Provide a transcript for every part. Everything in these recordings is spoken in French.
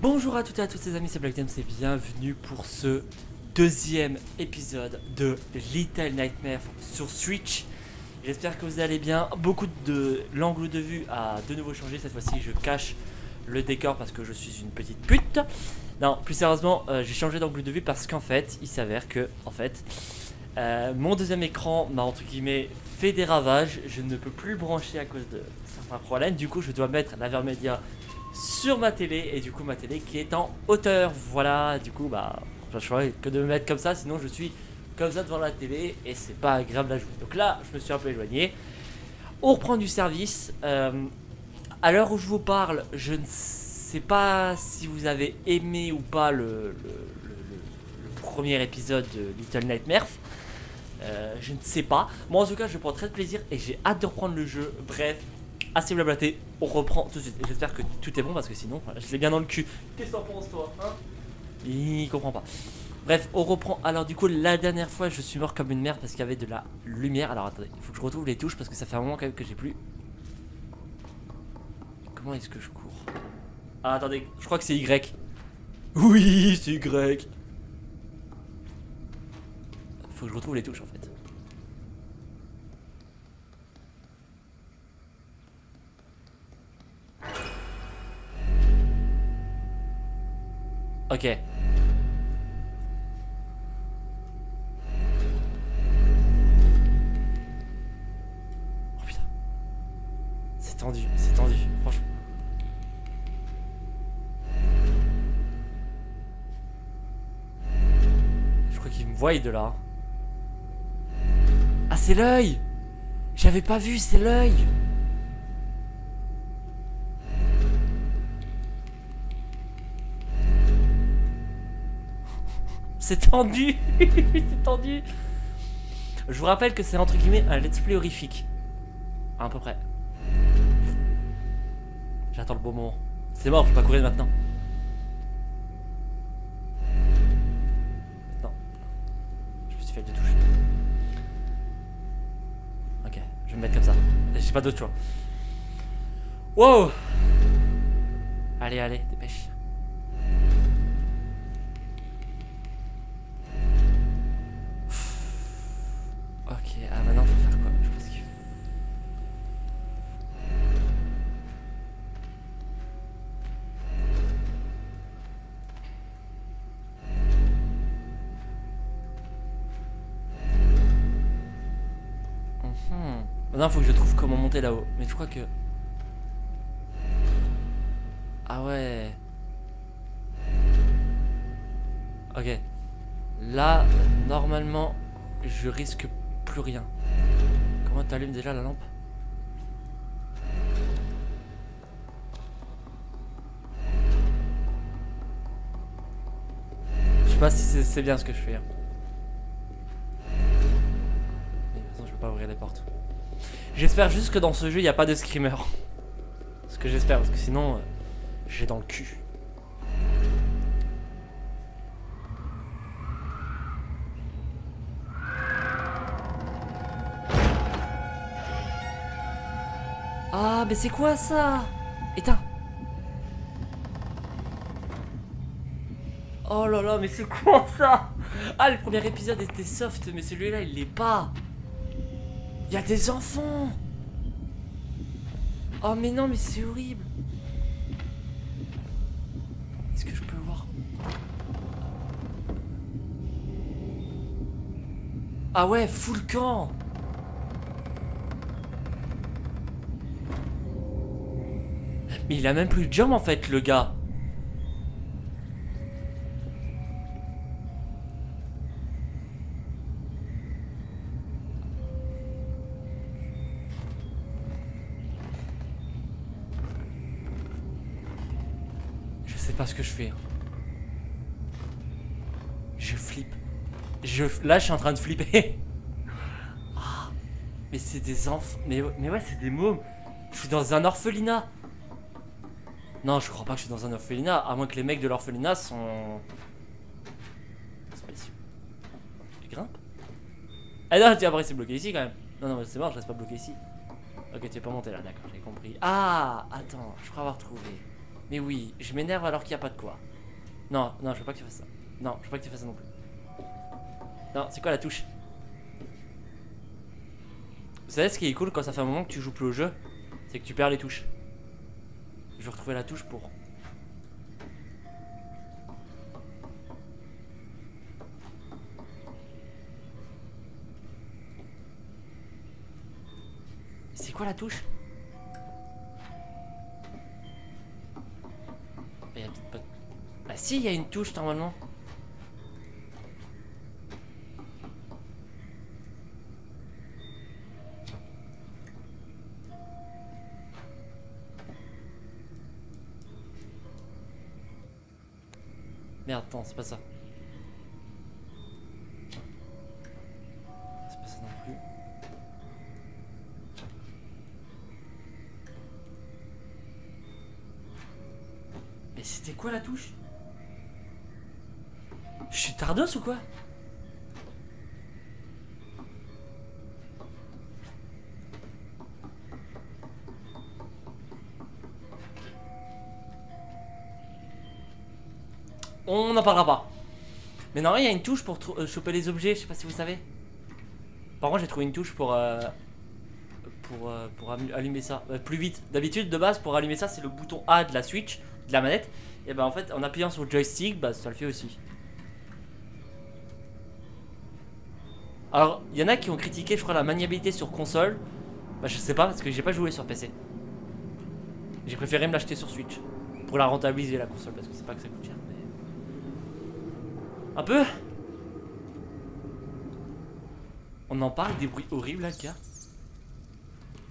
Bonjour à toutes et à tous les amis, c'est BlackDames et bienvenue pour ce deuxième épisode de Little Nightmares sur Switch. J'espère que vous allez bien. Beaucoup de l'angle de vue a de nouveau changé. Cette fois-ci, je cache le décor parce que je suis une petite pute. Non, plus sérieusement, j'ai changé d'angle de vue parce qu'en fait, il s'avère que mon deuxième écran m'a entre guillemets fait des ravages. Je ne peux plus le brancher à cause de certains problèmes. Du coup, je dois mettre la Vermedia sur ma télé et du coup ma télé qui est en hauteur. Voilà, du coup je ferais que de me mettre comme ça, sinon je suis comme ça devant la télé et c'est pas agréable à jouer. Donc là, je me suis un peu éloigné. On reprend du service. À l'heure où je vous parle, je ne sais pas si vous avez aimé ou pas le premier épisode de Little Nightmares. Je ne sais pas. Moi en tout cas, je prends très de plaisir et j'ai hâte de reprendre le jeu. Bref, assez blablaté, on reprend tout de suite. Et j'espère que tout est bon parce que sinon, je l'ai bien dans le cul. Qu'est-ce que t'en penses toi, hein? Il comprend pas. Bref, on reprend. Alors du coup, la dernière fois, je suis mort comme une merde parce qu'il y avait de la lumière. Alors attendez, il faut que je retrouve les touches parce que ça fait un moment quand même que j'ai plus. Comment est-ce que je cours? Ah attendez, je crois que c'est Y. Oui, c'est Y. Faut que je retrouve les touches en fait. Ok. Oh putain. C'est tendu, franchement. Je crois qu'il me voit de là. Ah, c'est l'œil! J'avais pas vu, c'est l'œil! C'est tendu. C'est tendu. Je vous rappelle que c'est entre guillemets un let's play horrifique. À peu près. J'attends le bon moment. C'est mort, je peux pas courir maintenant. Non. Je me suis fait le touche. Ok, je vais me mettre comme ça. J'ai pas d'autre choix. Wow. Allez, allez, dépêche. Ok, ah maintenant faut faire quoi? Je pense qu'il faut... Maintenant faut que je trouve comment monter là-haut. Mais je crois que... Ah ouais. Ok. Là, normalement, je risque plus rien. Comment t'allumes déjà la lampe? Je sais pas si c'est bien ce que je fais. Mais de toute façon, je peux pas ouvrir les portes. J'espère juste que dans ce jeu, il n'y a pas de screamer. Ce que j'espère, parce que sinon, j'ai dans le cul. Ah, mais c'est quoi ça? Éteins. Oh là là, mais c'est quoi ça? Ah, le premier épisode était soft, mais celui-là, il l'est pas. Il y a des enfants. Oh mais non, mais c'est horrible. Est-ce que je peux voir? Ah ouais, full camp. Mais il a même plus de jump en fait, le gars. Je sais pas ce que je fais. Je flippe. Là, je suis en train de flipper. Ah, mais c'est des enfants. Mais ouais, c'est des mômes. Je suis dans un orphelinat. Non, je crois pas que je suis dans un orphelinat, à moins que les mecs de l'orphelinat sont... spéciaux. Tu grimpes? Ah non, tiens, après c'est bloqué ici quand même. Non, non, c'est mort, je reste pas bloqué ici. Ok, tu es pas monté là, d'accord, j'ai compris. Ah, attends, je crois avoir trouvé. Mais oui, je m'énerve alors qu'il n'y a pas de quoi. Non, non, je veux pas que tu fasses ça. Non, je veux pas que tu fasses ça non plus. Non, c'est quoi la touche? Vous savez ce qui est cool quand ça fait un moment que tu joues plus au jeu? C'est que tu perds les touches. Je vais retrouver la touche pour... C'est quoi la touche? Il y a peut-être pas... Ah si, il y a une touche normalement. Merde, attends, c'est pas ça. C'est pas ça non plus. Mais c'était quoi la touche? Je suis tardos ou quoi? On n'en parlera pas. Mais non, il y a une touche pour choper les objets, je sais pas si vous savez. Par contre, j'ai trouvé une touche pour allumer ça plus vite. D'habitude, de base, pour allumer ça, c'est le bouton A de la Switch, de la manette. Et bah en fait, en appuyant sur le joystick, bah ça le fait aussi. Alors, il y en a qui ont critiqué, je crois, la maniabilité sur console. Bah je sais pas, parce que j'ai pas joué sur PC. J'ai préféré me l'acheter sur Switch. Pour la rentabiliser, la console, parce que c'est pas que ça coûte cher. Un peu. On en parle des bruits horribles là, le gars.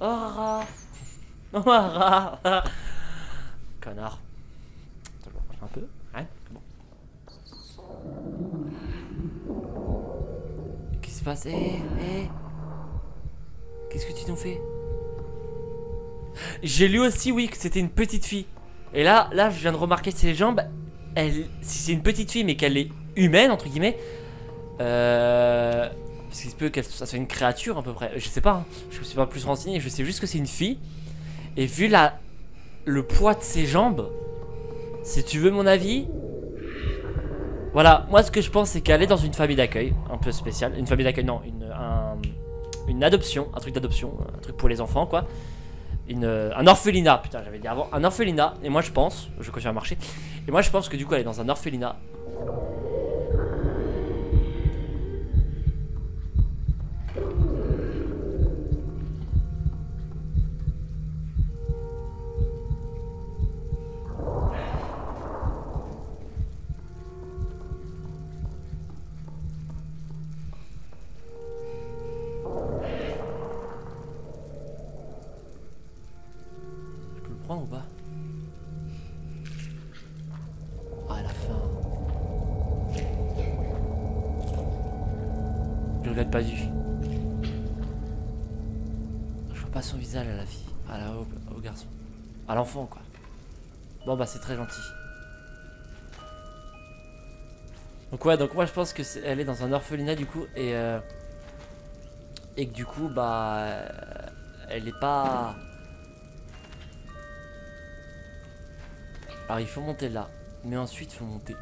Oh Rara. Oh Rara. Connard. Un peu. Ouais, bon. Qu'est-ce qui se passe? Qu'est-ce que tu nous fais? J'ai lu aussi, oui, que c'était une petite fille. Et là, je viens de remarquer ses jambes. Si c'est une petite fille, mais qu'elle est humaine, entre guillemets. Parce qu'il se peut que ça soit une créature à peu près. Je sais pas, hein. Je me suis pas plus renseigné. Je sais juste que c'est une fille. Et vu le poids de ses jambes, si tu veux mon avis, voilà, moi ce que je pense c'est qu'elle est dans une famille d'accueil un peu spéciale. Une famille d'accueil, non, une adoption, un truc d'adoption, un truc pour les enfants quoi. Un orphelinat, putain j'avais dit avant, un orphelinat. Et moi je pense, je confirme marcher. Et moi je pense que du coup elle est dans un orphelinat. Ou pas? Ah la fin. Je regrette pas du. Je vois pas son visage à la fille, au garçon, à l'enfant quoi. Bon bah c'est très gentil. Donc ouais, donc moi je pense que elle est dans un orphelinat du coup et que du coup bah elle est pas. Alors il faut monter là, mais ensuite il faut monter.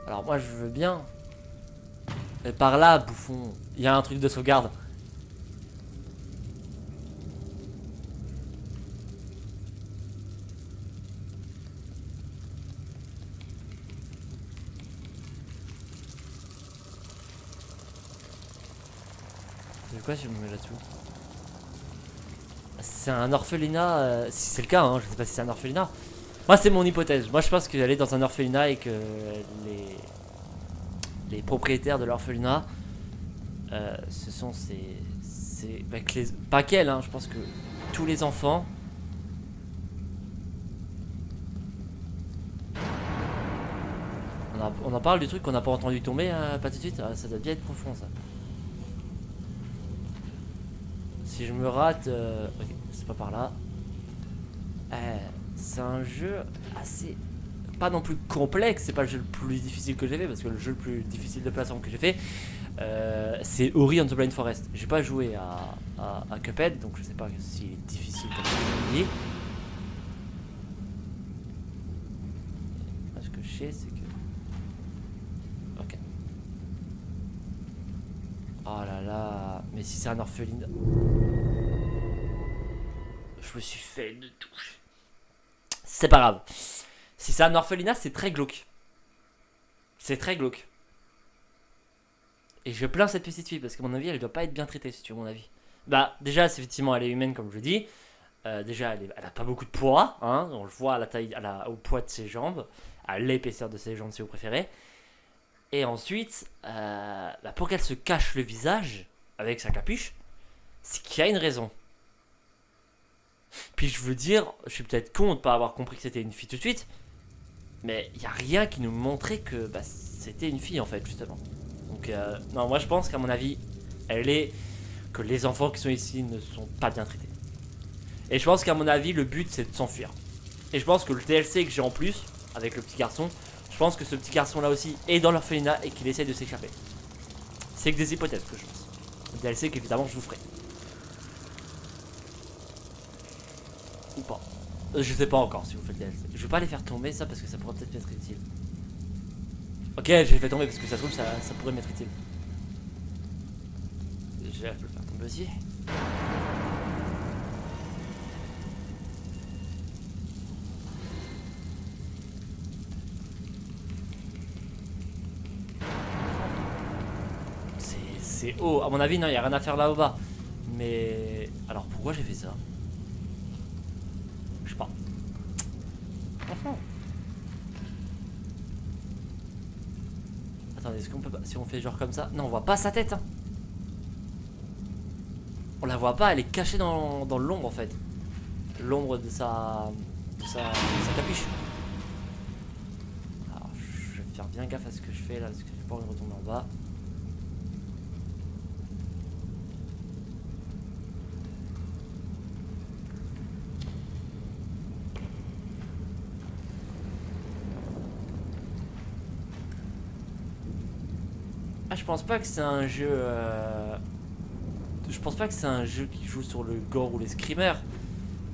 Alors moi je veux bien. Mais par là, bouffon, il y a un truc de sauvegarde. C'est quoi si je me mets là-dessous? C'est un orphelinat, si c'est le cas, hein, je sais pas si c'est un orphelinat. Moi c'est mon hypothèse, moi je pense qu'elle est dans un orphelinat et que les propriétaires de l'orphelinat, ce sont bah, pas qu'elle, hein, je pense que tous les enfants. On en parle du truc qu'on n'a pas entendu tomber, pas tout de suite, ça doit bien être profond ça. Si je me rate, ok, c'est pas par là. C'est un jeu assez, pas non plus complexe, c'est pas le jeu le plus difficile que j'ai fait, parce que le jeu le plus difficile de plateforme que j'ai fait, c'est Ori and the Blind Forest. J'ai pas joué à Cuphead, donc je sais pas s'il est difficile comme je l'ai dit. Ce que je sais, c'est que... Ok. Oh là là, mais si c'est un orphelinat... Je me suis fait une touche. C'est pas grave. Si c'est un orphelinat, c'est très glauque. C'est très glauque. Et je plains cette petite fille parce qu'à mon avis, elle doit pas être bien traitée, si tu veux mon avis. Bah, déjà, c'est effectivement, elle est humaine, comme je le dis. Déjà, elle a pas beaucoup de poids, hein. On le voit à la taille, au poids de ses jambes, à l'épaisseur de ses jambes, si vous préférez. Et ensuite, bah, pour qu'elle se cache le visage avec sa capuche, c'est qu'il y a une raison. Puis je veux dire, je suis peut-être con de pas avoir compris que c'était une fille tout de suite, mais il n'y a rien qui nous montrait que bah, c'était une fille en fait, justement. Donc, non, moi je pense qu'à mon avis, que les enfants qui sont ici ne sont pas bien traités. Et je pense qu'à mon avis, le but c'est de s'enfuir. Et je pense que le DLC que j'ai en plus, avec le petit garçon, je pense que ce petit garçon là aussi est dans l'orphelinat et qu'il essaie de s'échapper. C'est que des hypothèses que je pense. Le DLC qu'évidemment je vous ferai. Ou pas. Je sais pas encore si vous faites le DLC. Je vais pas les faire tomber ça parce que ça pourrait peut-être m'être utile. Ok, je les fais tomber parce que ça se trouve ça pourrait m'être utile. Je vais le faire tomber aussi. C'est haut. À mon avis, non, il n'y a rien à faire là au bas. Mais... Alors, pourquoi j'ai fait ça? Je sais pas. Attendez, est-ce qu'on peut pas... Si on fait genre comme ça... Non, on voit pas sa tête, hein. On la voit pas, elle est cachée dans l'ombre, en fait. L'ombre de sa capuche. Alors, je vais faire bien gaffe à ce que je fais là, parce que j'ai pas envie de retomber en bas. Ah, je pense pas que c'est un jeu. Je pense pas que c'est un jeu qui joue sur le gore ou les screamers.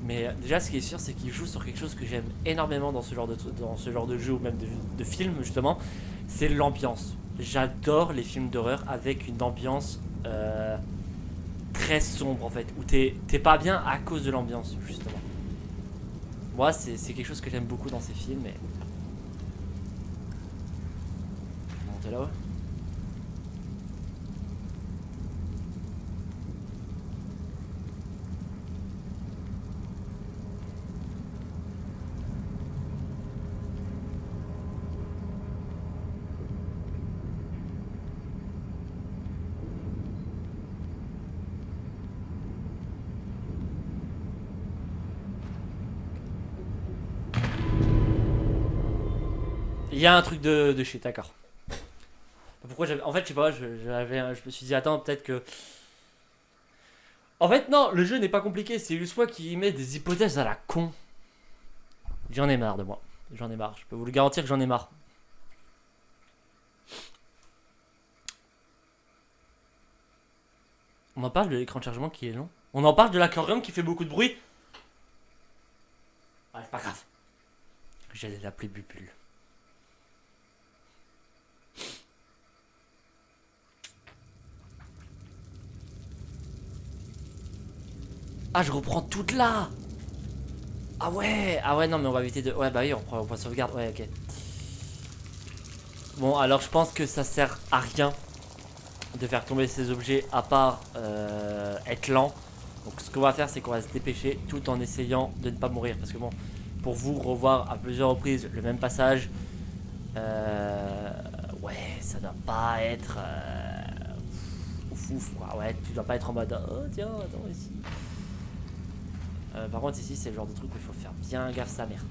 Mais déjà, ce qui est sûr, c'est qu'il joue sur quelque chose que j'aime énormément dans ce genre de jeu ou même de film, justement. C'est l'ambiance. J'adore les films d'horreur avec une ambiance très sombre en fait. Où t'es pas bien à cause de l'ambiance, justement. Moi, c'est quelque chose que j'aime beaucoup dans ces films. Mais... Je vais monter là-haut. Il y a un truc de shit, d'accord. Pourquoi j'avais... En fait, je sais pas, je me suis dit, attends, peut-être que... En fait, non, le jeu n'est pas compliqué, c'est Uswa qui met des hypothèses à la con. J'en ai marre de moi. J'en ai marre, je peux vous le garantir que j'en ai marre. On en parle de l'écran de chargement qui est long. On en parle de l'aquarium qui fait beaucoup de bruit. Ouais, c'est pas grave. J'allais l'appeler Bupule. Ah, je reprends toute là. Ah ouais, non mais on va éviter de... Ouais bah oui, on prend sauvegarde, ouais ok. Bon alors je pense que ça sert à rien de faire tomber ces objets à part être lent. Donc ce qu'on va faire c'est qu'on va se dépêcher tout en essayant de ne pas mourir. Parce que bon, pour vous revoir à plusieurs reprises le même passage, ouais ça doit pas être ouf quoi. Ouais, tu dois pas être en mode oh tiens attends ici. Par contre ici c'est le genre de truc où il faut faire bien gaffe sa mère.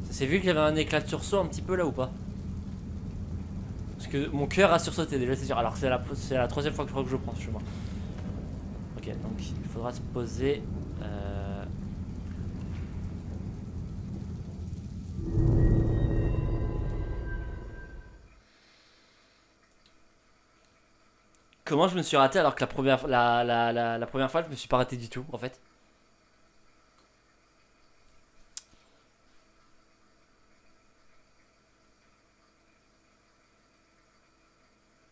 Ça s'est vu qu'il y avait un éclat de sursaut un petit peu là ou pas? Parce que mon cœur a sursauté déjà c'est sûr. Alors c'est la troisième fois que je crois que je prends ce chemin. Ok Ok, donc il faudra se poser. Comment je me suis raté alors que la première fois je me suis pas raté du tout en fait.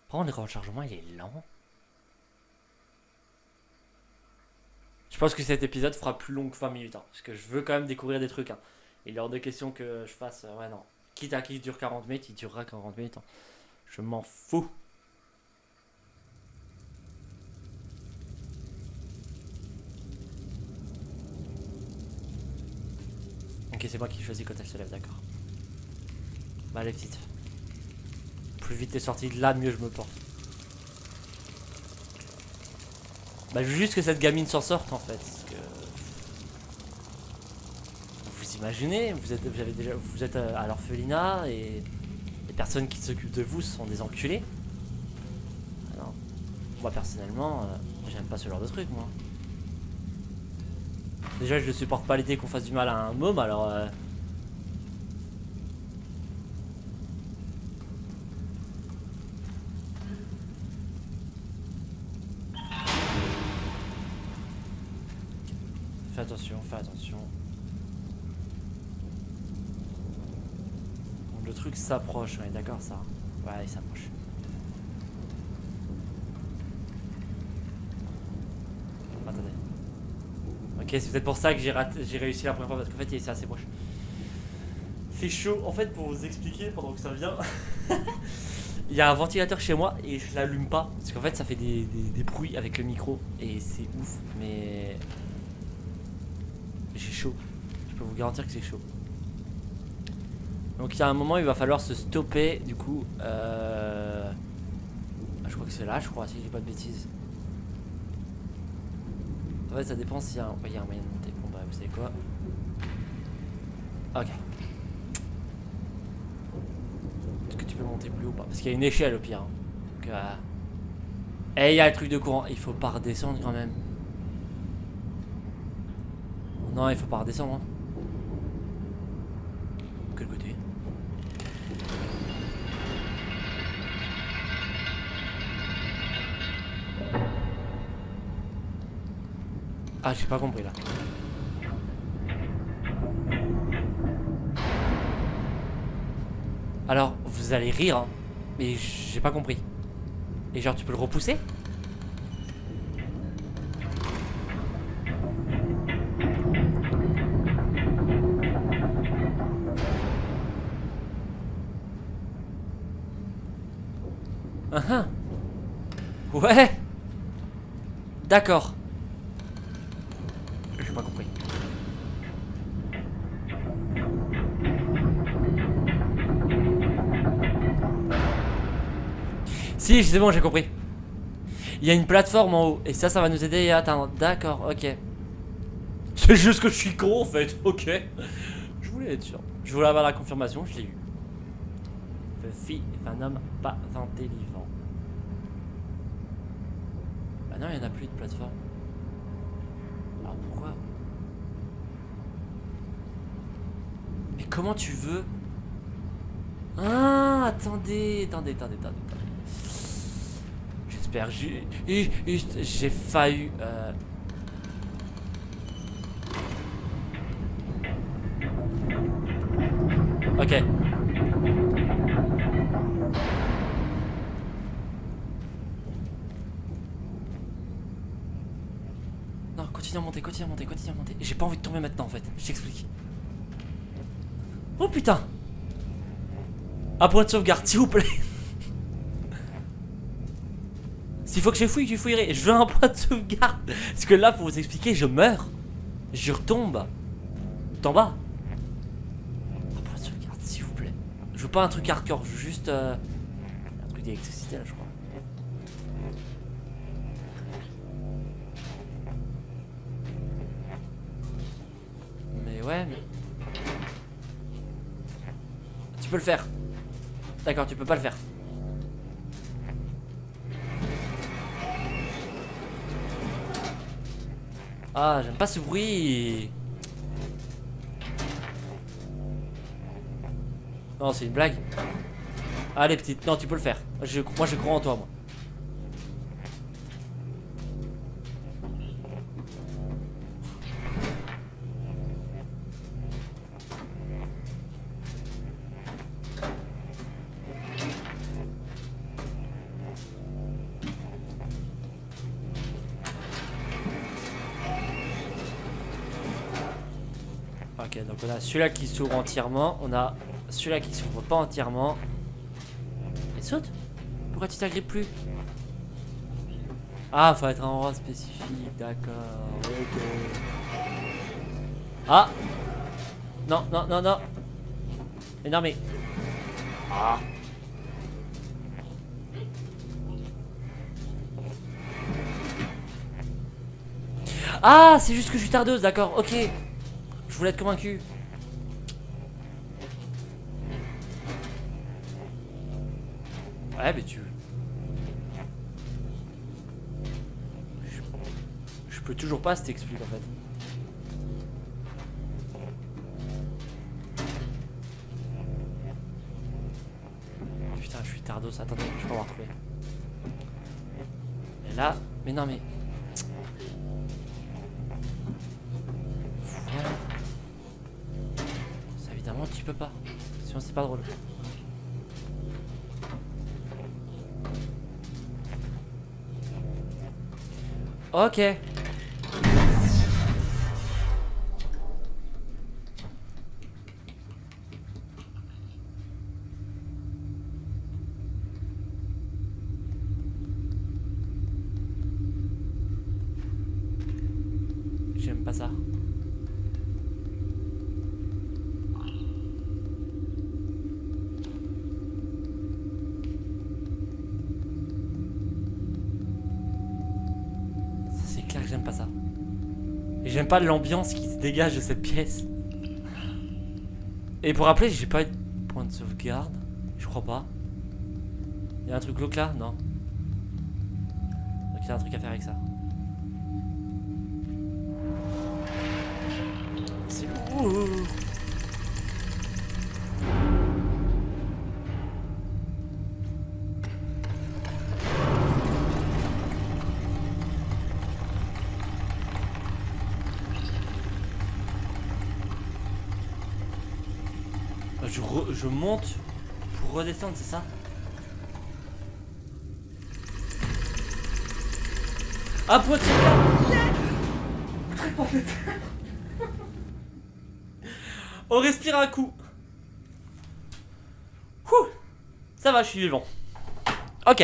Par contre, le rechargement il est lent. Je pense que cet épisode fera plus long que 20 minutes. Hein, parce que je veux quand même découvrir des trucs. Hein. Il est hors de question que je fasse. Ouais, non. Quitte à qu'il dure 40 minutes, il durera 40 minutes. Hein. Je m'en fous. Ok, c'est moi qui choisis quand elle se lève, d'accord. Bah, les petites. Plus vite t'es sorti de là, mieux je me porte. Bah, je veux juste que cette gamine s'en sorte en fait. Parce que... Vous imaginez, vous êtes à l'orphelinat et les personnes qui s'occupent de vous sont des enculés. Alors, moi personnellement, j'aime pas ce genre de truc, moi. Déjà, je ne supporte pas l'idée qu'on fasse du mal à un môme, alors... Fais attention, fais attention. Le truc s'approche, on est d'accord ça? Ouais, il s'approche. Attendez. Ok, c'est peut-être pour ça que j'ai réussi la première fois, parce qu'en fait il est assez proche. Fait chaud, en fait pour vous expliquer pendant que ça vient, il y a un ventilateur chez moi et je l'allume pas, parce qu'en fait ça fait des bruits avec le micro et c'est ouf, mais j'ai chaud, je peux vous garantir que c'est chaud. Donc il y a un moment il va falloir se stopper, du coup, je crois que c'est là, je crois, si je dis pas de bêtises. En fait ça dépend s'il y a un moyen de monter. Bon bah vous savez quoi. Ok. Est-ce que tu peux monter plus haut ou pas? Parce qu'il y a une échelle au pire. Hein. Donc, et il y a le truc de courant. Il faut pas redescendre quand même. Non, il faut pas redescendre. Hein. Quel côté? Ah, j'ai pas compris là. Alors, vous allez rire, hein, mais j'ai pas compris. Et genre, tu peux le repousser? Ouais. D'accord. J'ai pas compris. Si, c'est bon, j'ai compris. Il y a une plateforme en haut. Et ça va nous aider à atteindre. D'accord, ok. C'est juste que je suis con en fait. Ok. Je voulais être sûr. Je voulais avoir la confirmation, je l'ai eu. Fille est un homme pas intelligent. Bah non, il n'y en a plus de plateforme. Alors pourquoi? Mais comment tu veux? Ah, attendez. J'espère. J'ai failli. Ok. Non, continue à monter. J'ai pas envie de tomber maintenant en fait. Je t'explique. Oh putain. Un point de sauvegarde, s'il vous plaît. S'il faut que je fouille, je fouillerai. Je veux un point de sauvegarde. Parce que là, pour vous expliquer, je meurs. Je retombe. D'en bas. Un point de sauvegarde, s'il vous plaît. Je veux pas un truc hardcore, je veux juste. Un truc d'électricité là, je crois. Mais ouais, mais. Tu peux le faire. D'accord, tu peux pas le faire. Ah, j'aime pas ce bruit. Non, c'est une blague. Allez, petite. Non, tu peux le faire. Moi, je crois en toi, moi. Ok, donc on a celui-là qui s'ouvre entièrement. On a celui-là qui s'ouvre pas entièrement. Et saute. Pourquoi tu t'agrippes plus? Ah, faut être un endroit spécifique, d'accord. Ok. Ah. Non, non, non, non. Mais non, mais... Ah. Ah, c'est juste que je suis tardeuse, d'accord, ok. Je voulais être convaincu. Ouais, mais tu... Je peux toujours pas, ça t'explique en fait. Putain, je suis tardos, attendez, je vais pas retrouver. Et là, mais non mais... Voilà. Ça évidemment tu peux pas, sinon c'est pas drôle. Ok. J'aime pas ça. C'est clair que j'aime pas ça. Et j'aime pas l'ambiance qui se dégage de cette pièce. Et pour rappeler, j'ai pas eu de point de sauvegarde. Je crois pas. Il y a un truc glauque là? Non. Donc il y a un truc à faire avec ça. C'est lourd. Je monte pour redescendre, c'est ça? Ah, point de sauvegarde. On respire un coup. Ouh. Ça va, je suis vivant. Ok.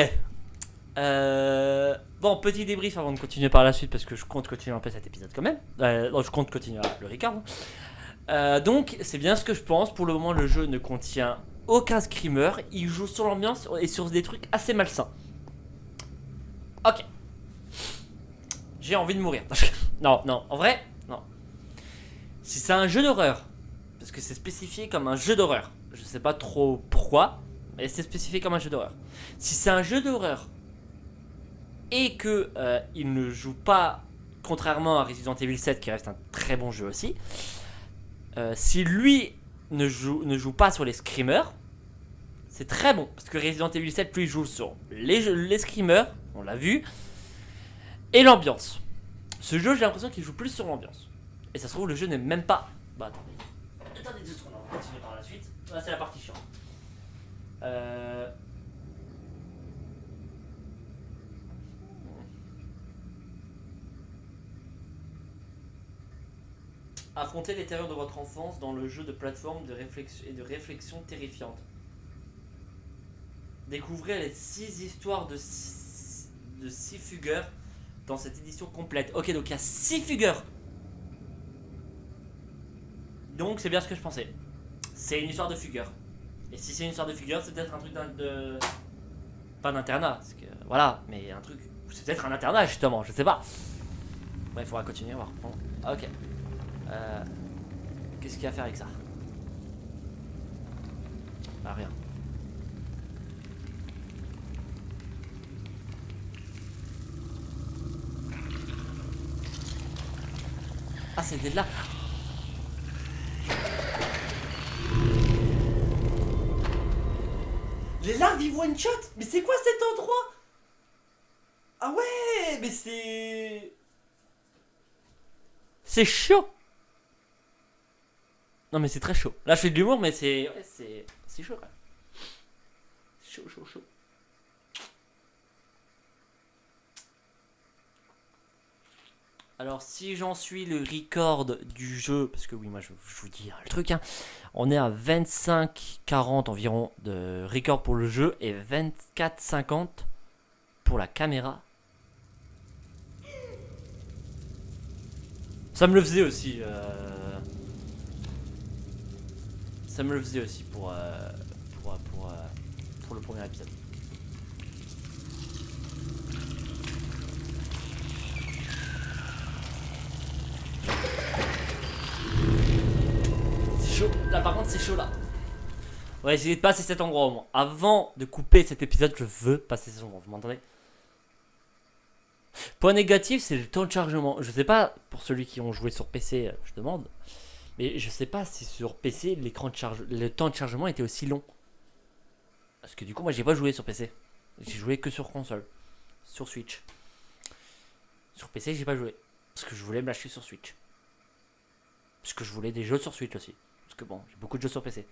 Bon, petit débrief avant de continuer par la suite parce que je compte continuer un peu cet épisode quand même. Non, je compte continuer le record. Donc, c'est bien ce que je pense. Pour le moment, le jeu ne contient aucun screamer. Il joue sur l'ambiance et sur des trucs assez malsains. Ok. J'ai envie de mourir. Non, non, en vrai, non. Si c'est un jeu d'horreur, parce que c'est spécifié comme un jeu d'horreur, je sais pas trop pourquoi, mais c'est spécifié comme un jeu d'horreur. Si c'est un jeu d'horreur et que il ne joue pas, contrairement à Resident Evil 7 qui reste un très bon jeu aussi, si lui ne joue pas sur les screamers, c'est très bon. Parce que Resident Evil 7, lui, joue sur les screamers, on l'a vu, et l'ambiance. Ce jeu, j'ai l'impression qu'il joue plus sur l'ambiance. Et ça se trouve, le jeu n'est même pas... Bah, attendez. Attendez 2 secondes, on va continuer par la suite. Là, c'est la partie chiante. Affrontez les terreurs de votre enfance dans le jeu de plateforme de réflexion terrifiante. Découvrez les 6 histoires de 6 fugueurs dans cette édition complète. Ok, donc il y a 6 fugueurs. Donc c'est bien ce que je pensais. C'est une histoire de fugueurs. Et si c'est une histoire de fugueurs, c'est peut-être un truc de... Pas d'internat, parce que... Voilà, mais un truc... C'est peut-être un internat justement, je sais pas. Bref, il faudra continuer, on va reprendre. Ok. Qu'est-ce qu'il y a à faire avec ça? Ah, rien. Ah, c'était là. Les larves ils one shot. Mais c'est quoi cet endroit? Ah ouais, mais c'est... C'est chaud. Non mais c'est très chaud. Là je fais de l'humour mais c'est... Ouais, c'est chaud quand même. Chaud, chaud, chaud. Alors si j'en suis le record du jeu, parce que oui moi je vous dis le truc hein, on est à 25-40 environ de record pour le jeu et 24-50 pour la caméra. Ça me le faisait aussi. Ça me le faisait aussi pour le premier épisode. C'est chaud. Là par contre c'est chaud là. On va essayer de passer cet endroit au moins. Avant de couper cet épisode, je veux passer cet endroit. Vous m'entendez? Point négatif, c'est le temps de chargement. Je sais pas, pour ceux qui ont joué sur PC, je demande. Mais je sais pas si sur PC, l'écran de charge, le temps de chargement était aussi long. Parce que du coup, moi, j'ai pas joué sur PC. J'ai joué que sur console. Sur Switch. Sur PC, j'ai pas joué. Parce que je voulais me lâcher sur Switch. Parce que je voulais des jeux sur Switch aussi. Parce que bon, j'ai beaucoup de jeux sur PC.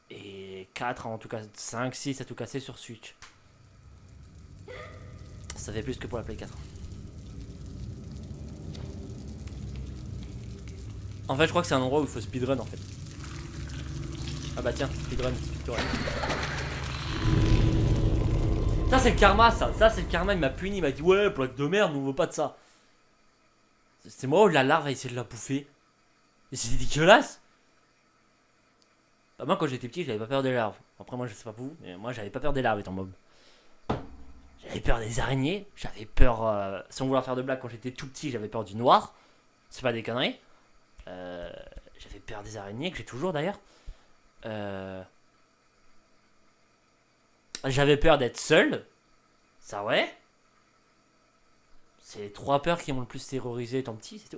Et 4 en tout cas, 5, 6 à tout casser sur Switch. Ça fait plus que pour la Play 4. En fait, je crois que c'est un endroit où il faut speedrun en fait. Ah bah tiens, speedrun. Ça c'est le karma ça. Ça c'est le karma, il m'a puni, il m'a dit ouais, plaque de merde, on veut pas de ça. C'est moi où la larve a essayé de la bouffer. Et c'est dégueulasse. Bah moi quand j'étais petit, j'avais pas peur des larves. Après moi je sais pas pour vous, mais moi j'avais pas peur des larves étant mob. J'avais peur des araignées, j'avais peur, sans vouloir faire de blague, quand j'étais tout petit, j'avais peur du noir. C'est pas des conneries. J'avais peur des araignées, que j'ai toujours d'ailleurs. J'avais peur d'être seul. Ça ouais. C'est les 3 peurs qui m'ont le plus terrorisé étant petit, c'est tout.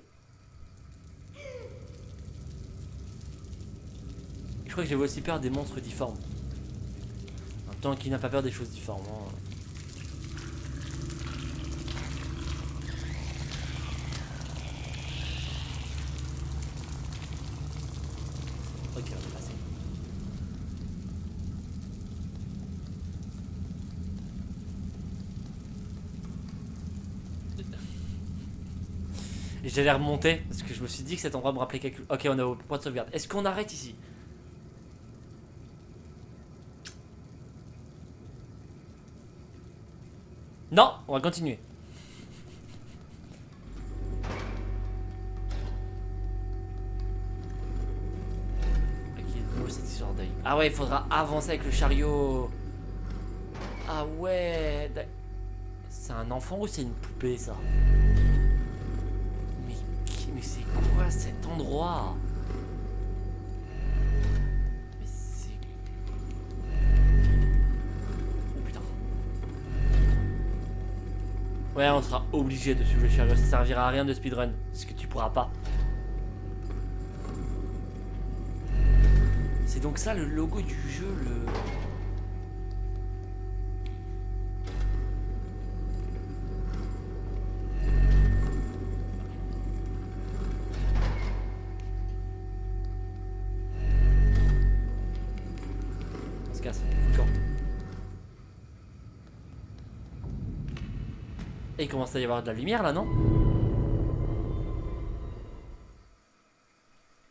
Je crois que j'avais aussi peur des monstres difformes. En même temps, qui n'a pas peur des choses difformes hein. Ok, on est passé. J'allais remonter parce que je me suis dit que cet endroit me rappelait quelque chose. Ok, on est au point de sauvegarde. Est-ce qu'on arrête ici? Non, on va continuer. Ok, cette histoire d'œil. Ah ouais, il faudra avancer avec le chariot. Ah ouais. C'est un enfant ou c'est une poupée ça? Mais c'est quoi cet endroit? Mais c'est... Oh putain. Ouais, on sera obligé de suivre le chariot. Ça servira à rien de speedrun. Parce que tu pourras pas. C'est donc ça le logo du jeu, le... On se casse, camp. Et il commence à y avoir de la lumière là, non?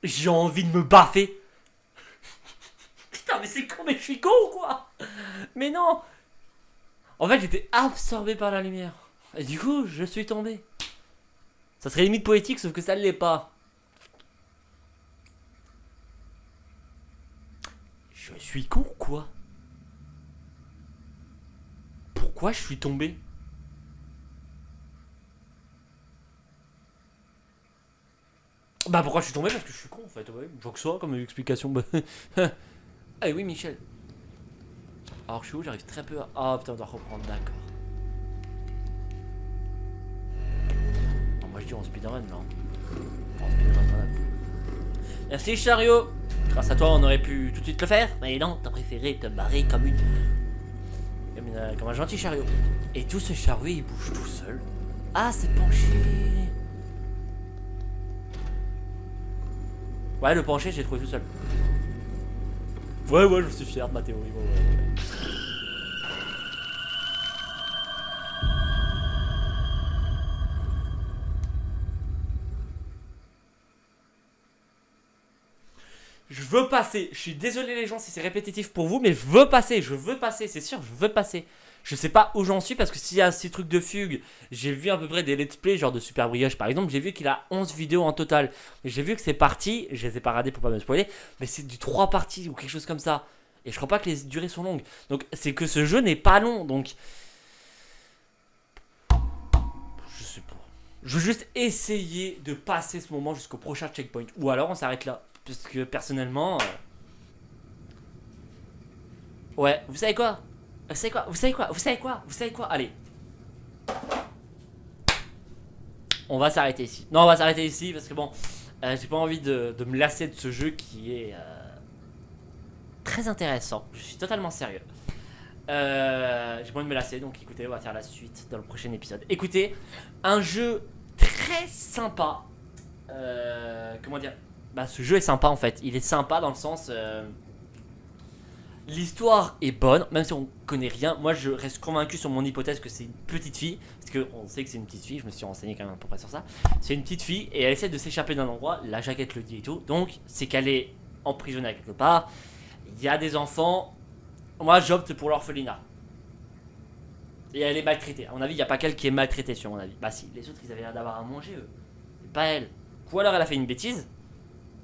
J'ai envie de me baffer. Putain, mais c'est con, mais je suis con ou quoi? Mais non. En fait, j'étais absorbé par la lumière. Et du coup, je suis tombé. Ça serait limite poétique, sauf que ça ne l'est pas. Je suis con ou quoi? Pourquoi je suis tombé? Bah pourquoi je suis tombé? Parce que je suis con en fait, ouais. Je vois que ça comme explication. Ah oui Michel. Alors je suis où? J'arrive très peu à... Ah putain on doit reprendre, d'accord. Moi je dis on speedrun là. Merci chariot. Grâce à toi on aurait pu tout de suite le faire. Mais non, t'as préféré te barrer comme un gentil chariot. Et tout ce chariot il bouge tout seul. Ah c'est penché. Ouais le penché j'ai trouvé tout seul. Ouais je suis fier de ma théorie. Ouais. Je veux passer, je suis désolé les gens si c'est répétitif pour vous, mais je veux passer, c'est sûr, je veux passer. Je sais pas où j'en suis parce que s'il y a 6 trucs de fugue, j'ai vu à peu près des let's play, genre de Super Brioche par exemple, j'ai vu qu'il a 11 vidéos en total. J'ai vu que c'est parti, je les ai pas radés pour pas me spoiler, mais c'est du 3 parties ou quelque chose comme ça. Et je crois pas que les durées sont longues. Donc c'est que ce jeu n'est pas long, donc... Je sais pas. Je veux juste essayer de passer ce moment jusqu'au prochain checkpoint. Ou alors on s'arrête là. Parce que personnellement... Ouais, vous savez quoi? Allez. On va s'arrêter ici. Non, on va s'arrêter ici parce que bon... j'ai pas envie de me lasser de ce jeu qui est... très intéressant. Je suis totalement sérieux. J'ai pas envie de me lasser, donc écoutez, on va faire la suite dans le prochain épisode. Écoutez, un jeu très sympa. Comment dire? Bah ce jeu est sympa en fait, il est sympa dans le sens l'histoire est bonne, même si on connaît rien. Moi je reste convaincu sur mon hypothèse que c'est une petite fille, parce qu'on sait que c'est une petite fille, je me suis renseigné quand même à peu près sur ça. C'est une petite fille et elle essaie de s'échapper d'un endroit, la jaquette le dit et tout, donc c'est qu'elle est emprisonnée à quelque part. Il y a des enfants, moi j'opte pour l'orphelinat. Et elle est maltraitée, à mon avis il n'y a pas qu'elle qui est maltraitée sur mon avis. Bah si, les autres ils avaient l'air d'avoir à manger eux, pas elle. Ou alors elle a fait une bêtise.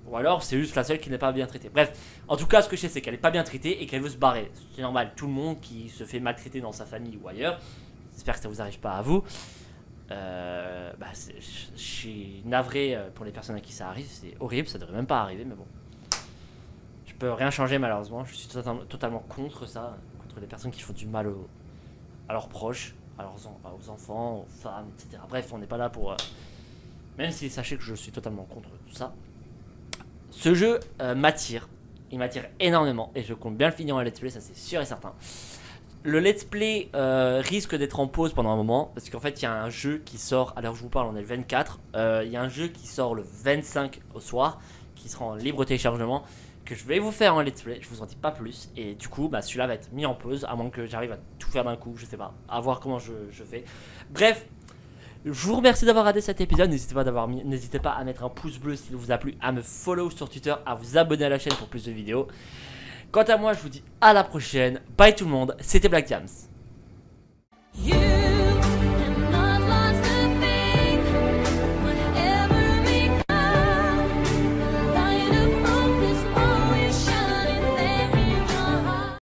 Ou alors c'est juste la seule qui n'est pas bien traitée. Bref, en tout cas ce que je sais c'est qu'elle n'est pas bien traitée et qu'elle veut se barrer. C'est normal, tout le monde qui se fait maltraiter dans sa famille ou ailleurs. J'espère que ça vous arrive pas à vous. Je suis navré pour les personnes à qui ça arrive. C'est horrible, ça devrait même pas arriver mais bon. Je peux rien changer malheureusement. Je suis totalement contre ça. Contre les personnes qui font du mal à leurs proches, aux enfants, aux femmes, etc. Bref, on n'est pas là pour... Même si sachez que je suis totalement contre tout ça. Ce jeu m'attire, il m'attire énormément et je compte bien le finir en let's play, ça c'est sûr et certain. Le let's play risque d'être en pause pendant un moment parce qu'en fait il y a un jeu qui sort, à l'heure où je vous parle on est le 24, il y a un jeu qui sort le 25 au soir, qui sera en libre téléchargement, que je vais vous faire en let's play, je vous en dis pas plus et du coup bah, celui-là va être mis en pause à moins que j'arrive à tout faire d'un coup, je sais pas, à voir comment je fais. Bref. Je vous remercie d'avoir regardé cet épisode, n'hésitez pas à mettre un pouce bleu s'il vous a plu, à me follow sur Twitter, à vous abonner à la chaîne pour plus de vidéos. Quant à moi, je vous dis à la prochaine, bye tout le monde, c'était Black Diams.